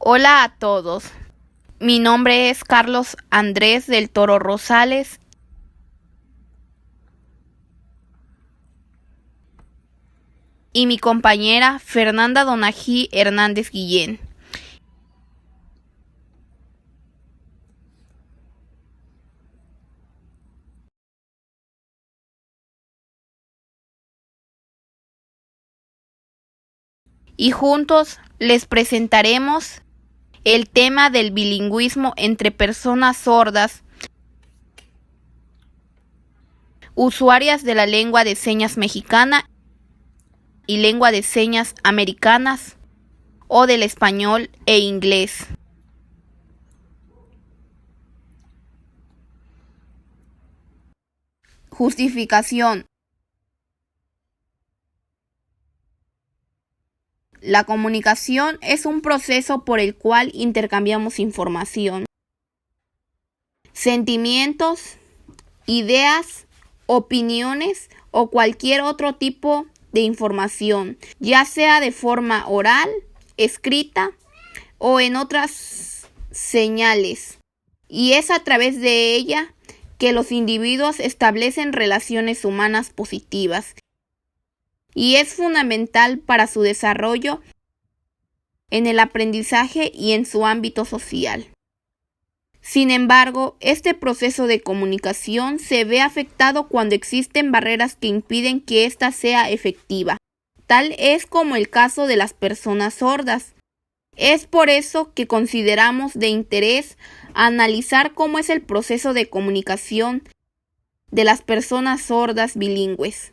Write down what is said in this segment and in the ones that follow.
Hola a todos, mi nombre es Carlos Andrés del Toro Rosales y mi compañera Fernanda Donají Hernández Guillén. Y juntos les presentaremos el tema del bilingüismo entre personas sordas, usuarias de la lengua de señas mexicana y lengua de señas americanas o del español e inglés. Justificación. La comunicación es un proceso por el cual intercambiamos información, sentimientos, ideas, opiniones o cualquier otro tipo de información, ya sea de forma oral, escrita o en otras señales. Y es a través de ella que los individuos establecen relaciones humanas positivas y es fundamental para su desarrollo en el aprendizaje y en su ámbito social. Sin embargo, este proceso de comunicación se ve afectado cuando existen barreras que impiden que ésta sea efectiva. Tal es como el caso de las personas sordas. Es por eso que consideramos de interés analizar cómo es el proceso de comunicación de las personas sordas bilingües,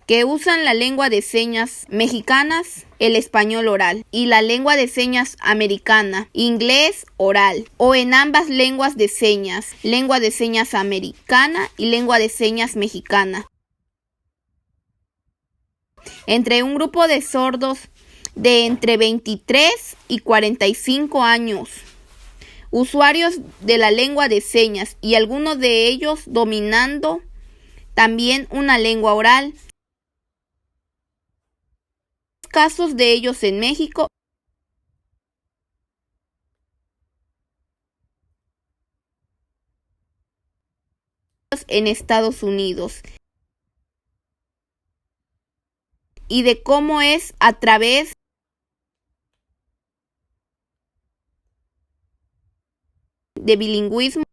que usan la lengua de señas mexicanas, el español oral, y la lengua de señas americana, inglés oral, o en ambas lenguas de señas, lengua de señas americana y lengua de señas mexicana. Entre un grupo de sordos de entre 23 y 45 años, usuarios de la lengua de señas y algunos de ellos dominando también una lengua oral. Casos de ellos en México en Estados Unidos y de cómo es a través de bilingüismo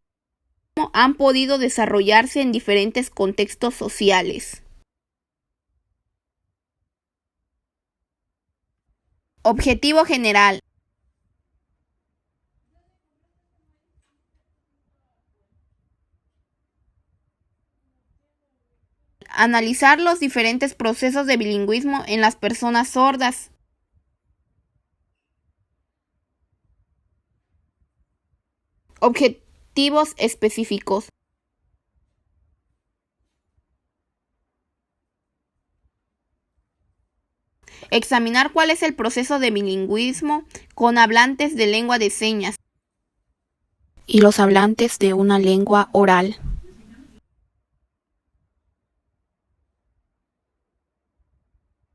han podido desarrollarse en diferentes contextos sociales. Objetivo general. Analizar los diferentes procesos de bilingüismo en las personas sordas. Objetivos específicos. Examinar cuál es el proceso de bilingüismo con hablantes de lengua de señas y los hablantes de una lengua oral.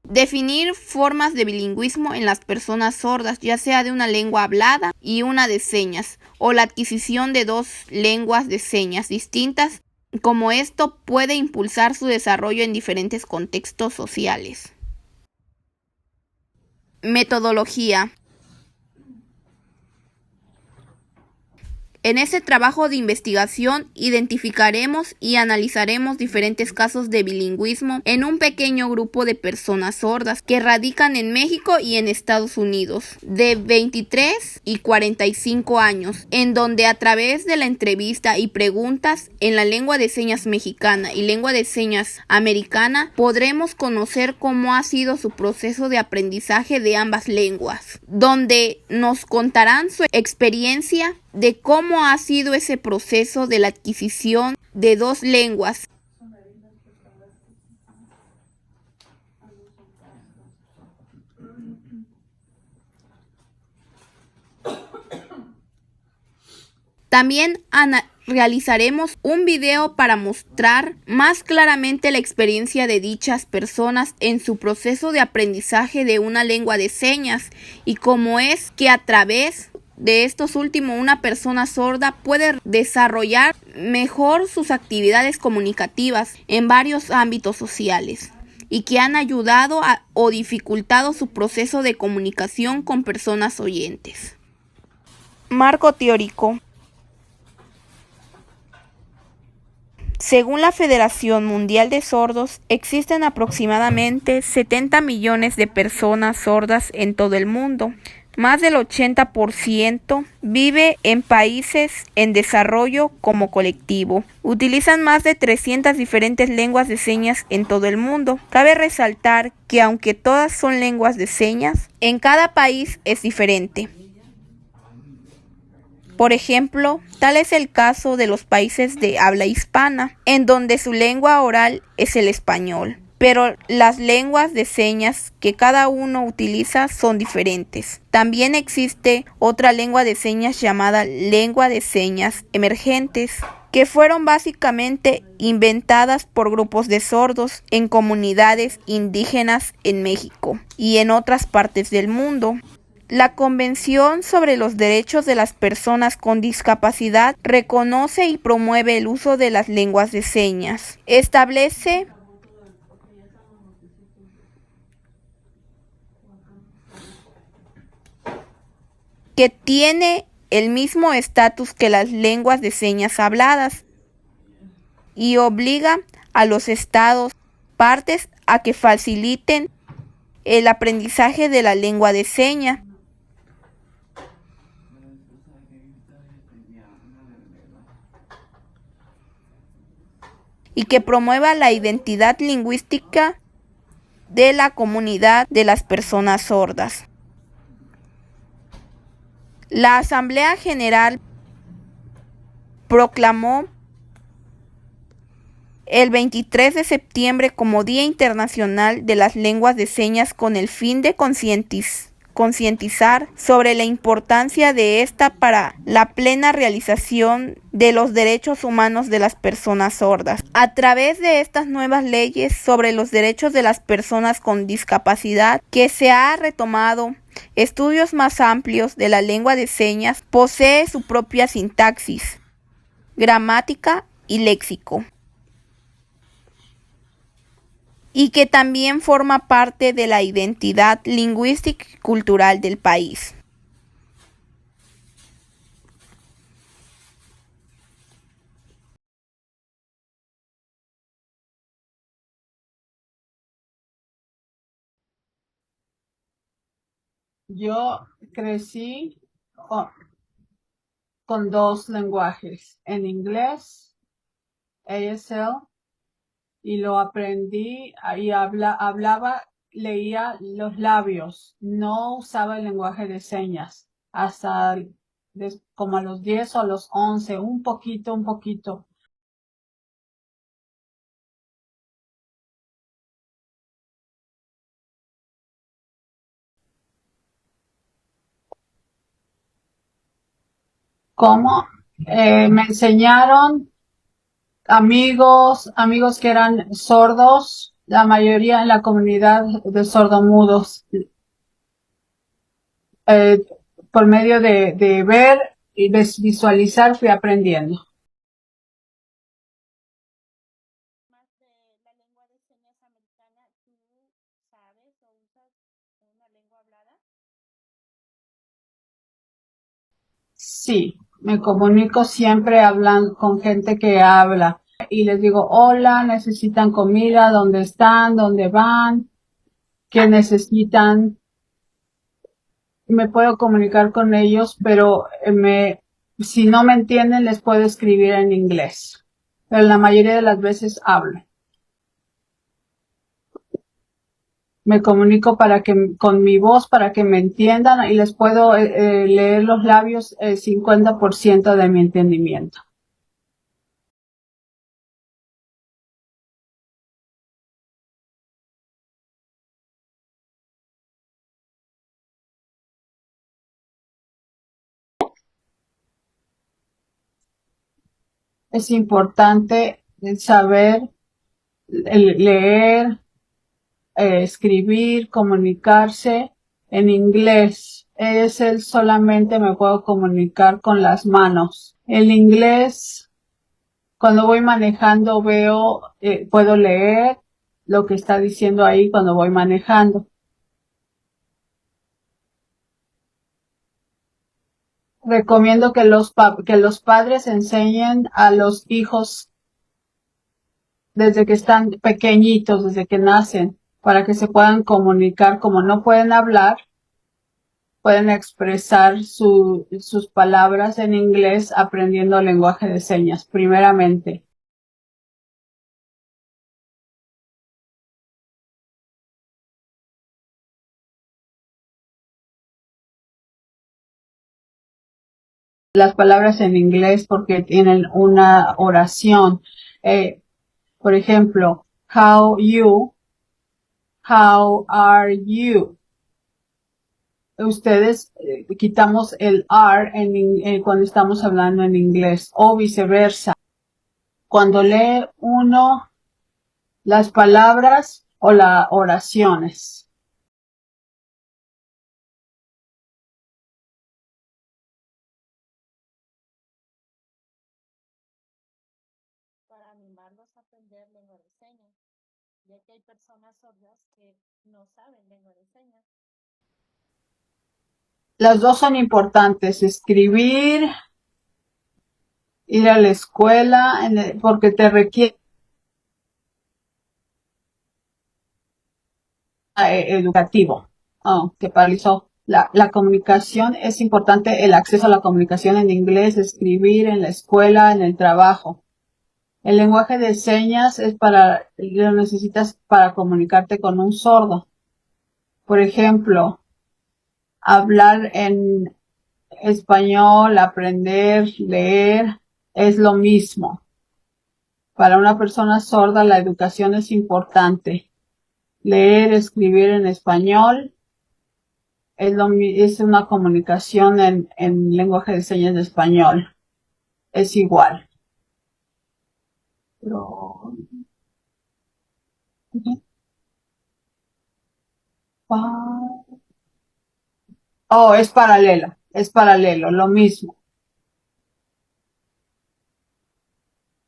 Definir formas de bilingüismo en las personas sordas, ya sea de una lengua hablada y una de señas, o la adquisición de dos lenguas de señas distintas, como esto puede impulsar su desarrollo en diferentes contextos sociales. Metodología. En este trabajo de investigación identificaremos y analizaremos diferentes casos de bilingüismo en un pequeño grupo de personas sordas que radican en México y en Estados Unidos, de 23 y 45 años, en donde a través de la entrevista y preguntas en la lengua de señas mexicana y lengua de señas americana podremos conocer cómo ha sido su proceso de aprendizaje de ambas lenguas, donde nos contarán su experiencia de cómo ha sido ese proceso de la adquisición de dos lenguas. También realizaremos un video para mostrar más claramente la experiencia de dichas personas en su proceso de aprendizaje de una lengua de señas y cómo es que a través de estos últimos una persona sorda puede desarrollar mejor sus actividades comunicativas en varios ámbitos sociales y que han ayudado o dificultado su proceso de comunicación con personas oyentes. Marco teórico. Según la Federación Mundial de Sordos, existen aproximadamente 70 millones de personas sordas en todo el mundo. Más del 80% vive en países en desarrollo como colectivo. Utilizan más de 300 diferentes lenguas de señas en todo el mundo. Cabe resaltar que aunque todas son lenguas de señas, en cada país es diferente. Por ejemplo, tal es el caso de los países de habla hispana, en donde su lengua oral es el español, pero las lenguas de señas que cada uno utiliza son diferentes. También existe otra lengua de señas llamada lengua de señas emergentes, que fueron básicamente inventadas por grupos de sordos en comunidades indígenas en México y en otras partes del mundo. La Convención sobre los Derechos de las Personas con Discapacidad reconoce y promueve el uso de las lenguas de señas. Establece que tiene el mismo estatus que las lenguas de señas habladas y obliga a los estados partes a que faciliten el aprendizaje de la lengua de señas y que promueva la identidad lingüística de la comunidad de las personas sordas. La Asamblea General proclamó el 23 de septiembre como Día Internacional de las Lenguas de Señas con el fin de concientizar sobre la importancia de esta para la plena realización de los derechos humanos de las personas sordas. A través de estas nuevas leyes sobre los derechos de las personas con discapacidad que se ha retomado estudios más amplios de la lengua de señas, posee su propia sintaxis, gramática y léxico, y que también forma parte de la identidad lingüística y cultural del país. Yo crecí con, con dos lenguajes, en inglés, ASL, y lo aprendí y hablaba, leía los labios, no usaba el lenguaje de señas hasta como a los 10 o a los 11, un poquito. ¿Cómo? Me enseñaron amigos que eran sordos, la mayoría en la comunidad de sordomudos, eh, por medio de ver y visualizar fui aprendiendo. Más de la lengua de señas americana, ¿tú sabes o usas una lengua hablada? Sí, me comunico siempre hablando con gente que habla y les digo, hola, necesitan comida, ¿dónde están? ¿Dónde van? ¿Qué necesitan? Me puedo comunicar con ellos, pero si no me entienden, les puedo escribir en inglés. Pero la mayoría de las veces hablo. Me comunico con mi voz para que me entiendan y les puedo leer los labios el 50% de mi entendimiento. Es importante saber leer, escribir, comunicarse en inglés. Solamente me puedo comunicar con las manos. El inglés, cuando voy manejando puedo leer lo que está diciendo ahí cuando voy manejando. Recomiendo que los padres enseñen a los hijos desde que están pequeñitos, desde que nacen, para que se puedan comunicar. Como no pueden hablar, pueden expresar sus palabras en inglés aprendiendo el lenguaje de señas, primeramente. Las palabras en inglés porque tienen una oración. Por ejemplo, how are you. Ustedes quitamos el R cuando estamos hablando en inglés o viceversa. Cuando lee uno las palabras o las oraciones. Para animarlos a aprender lengua de señas, ya que hay personas sordas que no saben lengua de señas. Las dos son importantes, escribir, ir a la escuela, porque te requiere educativo. Que paralizó. La comunicación es importante, el acceso a la comunicación en inglés, escribir en la escuela, en el trabajo. El lenguaje de señas lo necesitas para comunicarte con un sordo. Por ejemplo, hablar en español, aprender, leer, es lo mismo. Para una persona sorda la educación es importante. Leer, escribir en español es una comunicación en lenguaje de señas de español. Es igual. Pero... Oh, es paralelo, lo mismo.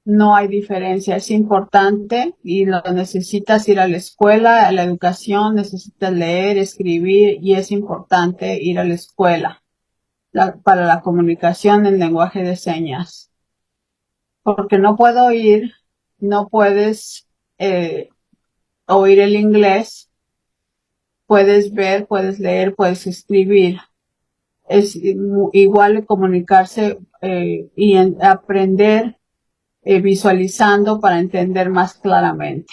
No hay diferencia, es importante y lo necesitas ir a la escuela, a la educación, necesitas leer, escribir y es importante ir a la escuela para la comunicación en lenguaje de señas. Porque no puedes oír el inglés, puedes ver, puedes leer, puedes escribir. Es igual comunicarse y aprender visualizando para entender más claramente.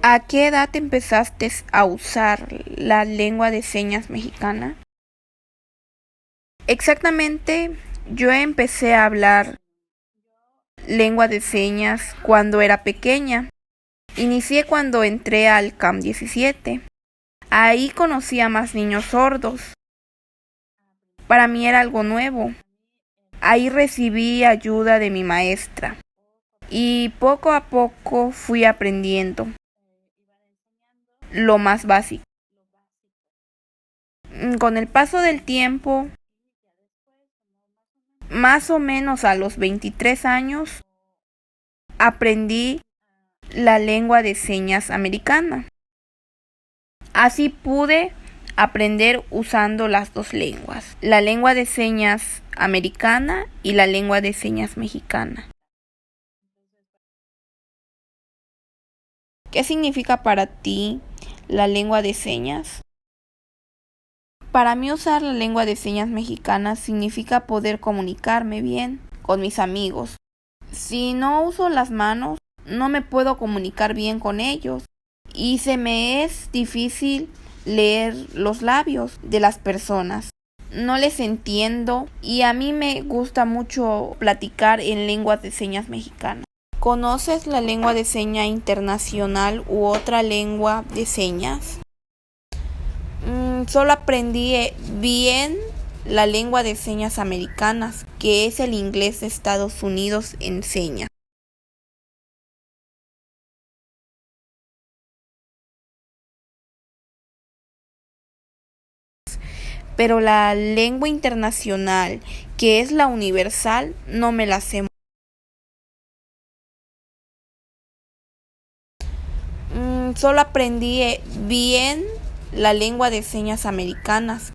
¿A qué edad empezaste a usar la lengua de señas mexicana? Exactamente, yo empecé a hablar lengua de señas cuando era pequeña. Inicié cuando entré al CAM 17. Ahí conocí a más niños sordos. Para mí era algo nuevo. Ahí recibí ayuda de mi maestra y poco a poco fui aprendiendo lo más básico. Con el paso del tiempo, más o menos a los 23 años, aprendí la lengua de señas americana. Así pude aprender usando las dos lenguas, la lengua de señas americana y la lengua de señas mexicana. ¿Qué significa para ti la lengua de señas? Para mí usar la lengua de señas mexicana significa poder comunicarme bien con mis amigos. Si no uso las manos, no me puedo comunicar bien con ellos y se me es difícil leer los labios de las personas. No les entiendo y a mí me gusta mucho platicar en lengua de señas mexicana. ¿Conoces la lengua de seña internacional u otra lengua de señas? Solo aprendí bien la lengua de señas americanas, que es el inglés de Estados Unidos en señas. Pero la lengua internacional, que es la universal, no me la sé. Solo aprendí bien la lengua de señas americanas.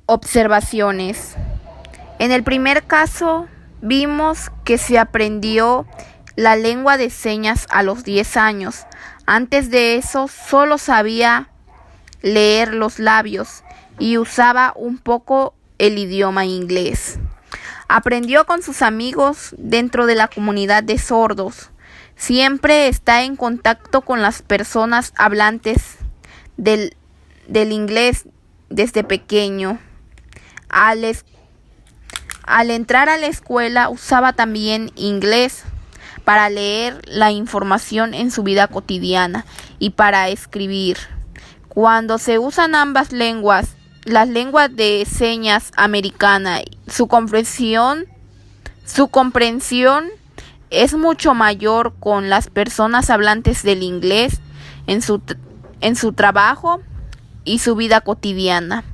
Observaciones. En el primer caso, vimos que se aprendió la lengua de señas a los 10 años. Antes de eso, solo sabía leer los labios y usaba un poco el idioma inglés. Aprendió con sus amigos dentro de la comunidad de sordos. Siempre está en contacto con las personas hablantes del inglés desde pequeño. Al entrar a la escuela usaba también inglés para leer la información en su vida cotidiana y para escribir. Cuando se usan ambas lenguas, la lengua de señas americana, su comprensión es mucho mayor con las personas hablantes del inglés en su trabajo y su vida cotidiana.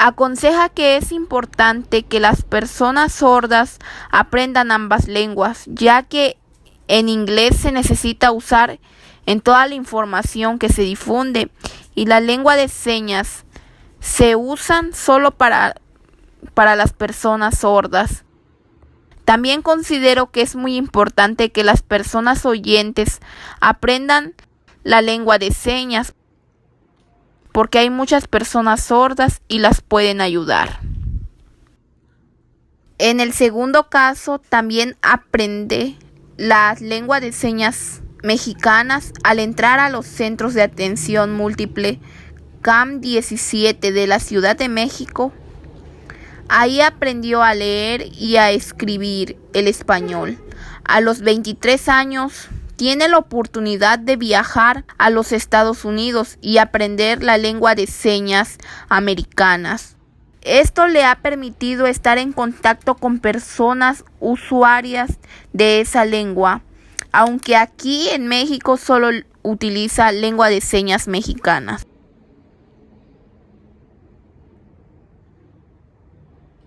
Aconseja que es importante que las personas sordas aprendan ambas lenguas, ya que en inglés se necesita usar en toda la información que se difunde y la lengua de señas se usan solo para las personas sordas. También considero que es muy importante que las personas oyentes aprendan la lengua de señas, porque hay muchas personas sordas y las pueden ayudar. En el segundo caso, también aprende las lenguas de señas mexicanas al entrar a los centros de atención múltiple CAM 17 de la Ciudad de México. Ahí aprendió a leer y a escribir el español. A los 23 años tiene la oportunidad de viajar a los Estados Unidos y aprender la lengua de señas americanas. Esto le ha permitido estar en contacto con personas usuarias de esa lengua, aunque aquí en México solo utiliza lengua de señas mexicanas.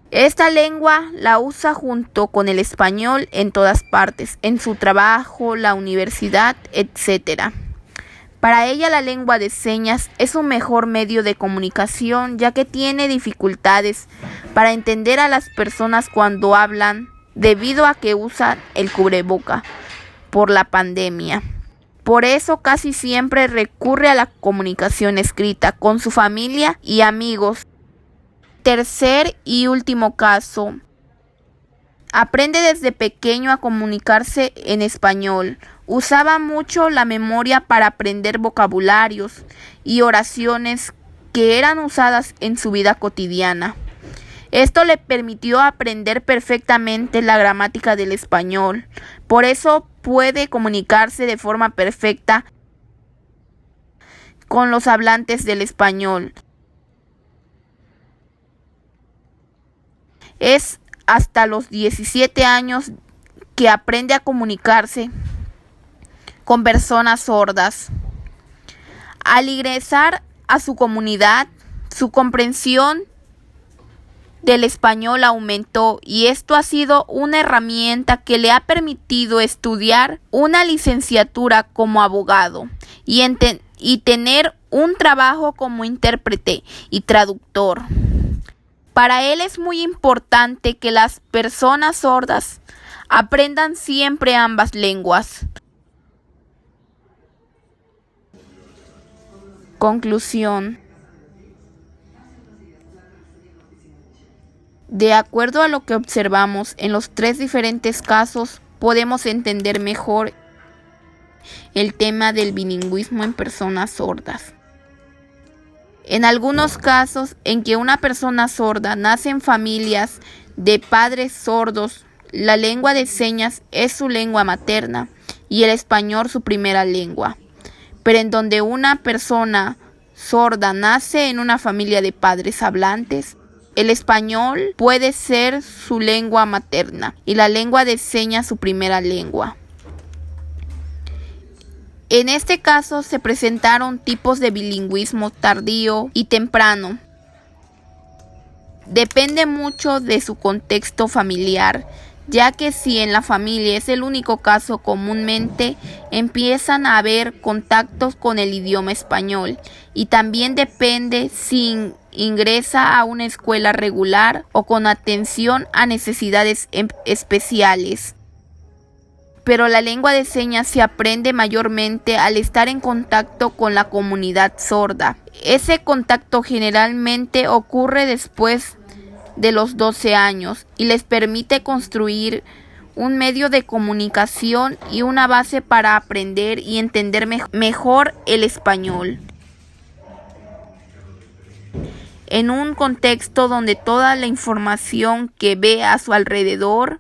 Esta lengua la usa junto con el español en todas partes, en su trabajo, la universidad, etc. Para ella la lengua de señas es un mejor medio de comunicación, ya que tiene dificultades para entender a las personas cuando hablan debido a que usan el cubreboca por la pandemia. Por eso casi siempre recurre a la comunicación escrita con su familia y amigos. Tercer y último caso. Aprende desde pequeño a comunicarse en español. Usaba mucho la memoria para aprender vocabularios y oraciones que eran usadas en su vida cotidiana. Esto le permitió aprender perfectamente la gramática del español. Por eso puede comunicarse de forma perfecta con los hablantes del español. Es hasta los 17 años que aprende a comunicarse con personas sordas. Al ingresar a su comunidad, su comprensión del español aumentó y esto ha sido una herramienta que le ha permitido estudiar una licenciatura como abogado y tener un trabajo como intérprete y traductor. Para él es muy importante que las personas sordas aprendan siempre ambas lenguas. Conclusión. De acuerdo a lo que observamos en los tres diferentes casos, podemos entender mejor el tema del bilingüismo en personas sordas. En algunos casos en que una persona sorda nace en familias de padres sordos, la lengua de señas es su lengua materna y el español su primera lengua. Pero en donde una persona sorda nace en una familia de padres hablantes, el español puede ser su lengua materna y la lengua de señas su primera lengua. En este caso se presentaron tipos de bilingüismo tardío y temprano. Depende mucho de su contexto familiar, ya que si en la familia es el único caso, comúnmente empiezan a haber contactos con el idioma español, y también depende si ingresa a una escuela regular o con atención a necesidades especiales. Pero la lengua de señas se aprende mayormente al estar en contacto con la comunidad sorda. Ese contacto generalmente ocurre después de los 12 años y les permite construir un medio de comunicación y una base para aprender y entender mejor el español. En un contexto donde toda la información que ve a su alrededor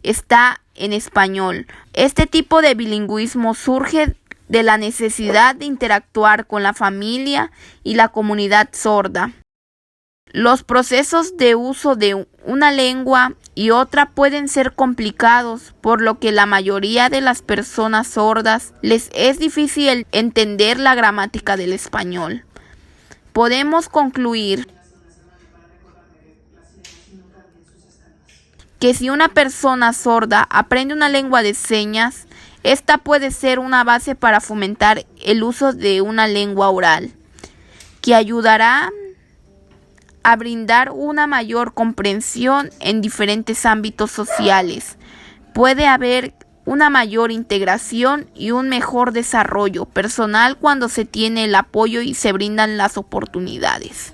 está en español. Este tipo de bilingüismo surge de la necesidad de interactuar con la familia y la comunidad sorda. Los procesos de uso de una lengua y otra pueden ser complicados, por lo que la mayoría de las personas sordas les es difícil entender la gramática del español. Podemos concluir que si una persona sorda aprende una lengua de señas, esta puede ser una base para fomentar el uso de una lengua oral, que ayudará a brindar una mayor comprensión en diferentes ámbitos sociales. Puede haber una mayor integración y un mejor desarrollo personal cuando se tiene el apoyo y se brindan las oportunidades.